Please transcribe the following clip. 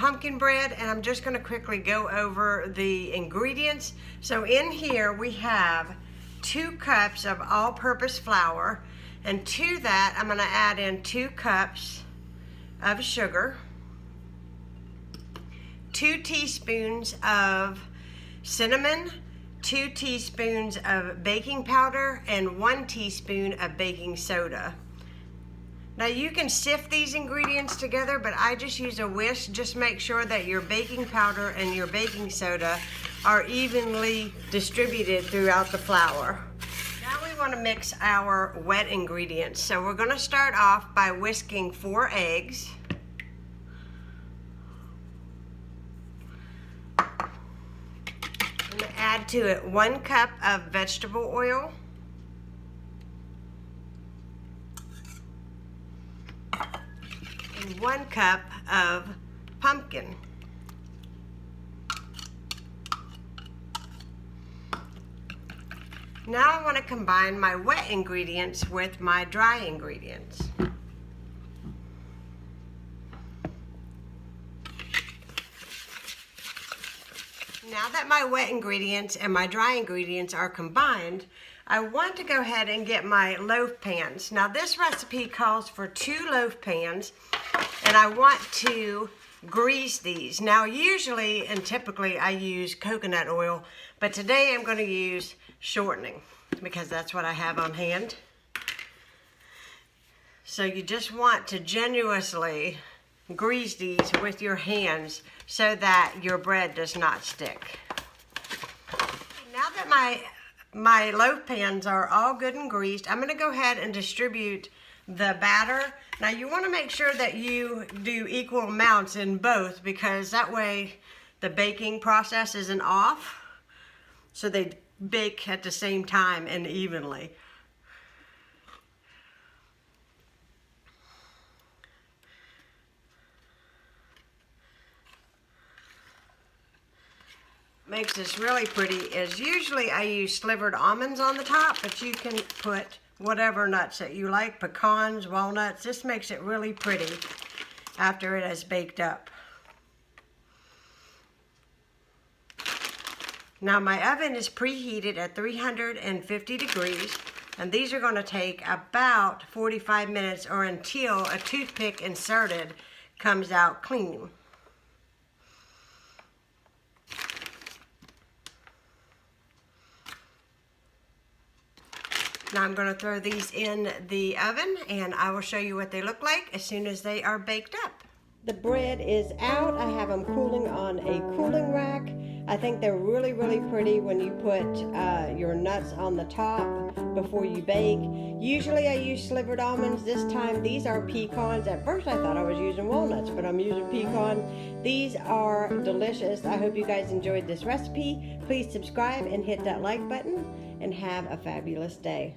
pumpkin bread, and I'm just going to quickly go over the ingredients. So in here we have 2 cups of all-purpose flour, and to that I'm going to add in 2 cups of sugar, 2 teaspoons of cinnamon, 2 teaspoons of baking powder, and 1 teaspoon of baking soda. Now you can sift these ingredients together, but I just use a whisk. Just make sure that your baking powder and your baking soda are evenly distributed throughout the flour. Now we want to mix our wet ingredients. So we're going to start off by whisking 4 eggs. I'm going to add to it 1 cup of vegetable oil, and 1 cup of pumpkin. Now I want to combine my wet ingredients with my dry ingredients. Now that my wet ingredients and my dry ingredients are combined, I want to go ahead and get my loaf pans. Now this recipe calls for 2 loaf pans, and I want to grease these. Now usually and typically I use coconut oil, but today I'm going to use shortening because that's what I have on hand. So you just want to generously grease these with your hands so that your bread does not stick. Now that my loaf pans are all good and greased, I'm going to go ahead and distribute the batter. Now you want to make sure that you do equal amounts in both, because that way the baking process isn't off, so they bake at the same time and evenly. Makes this really pretty is usually I use slivered almonds on the top, but you can put whatever nuts that you like, pecans, walnuts. This makes it really pretty after it has baked up. Now my oven is preheated at 350 degrees, and these are going to take about 45 minutes or until a toothpick inserted comes out clean. Now I'm going to throw these in the oven, and I will show you what they look like as soon as they are baked up. The bread is out. I have them cooling on a cooling rack. I think they're really, really pretty when you put your nuts on the top before you bake. Usually I use slivered almonds. This time these are pecans. At first I thought I was using walnuts, but I'm using pecans. These are delicious. I hope you guys enjoyed this recipe. Please subscribe and hit that like button, and have a fabulous day.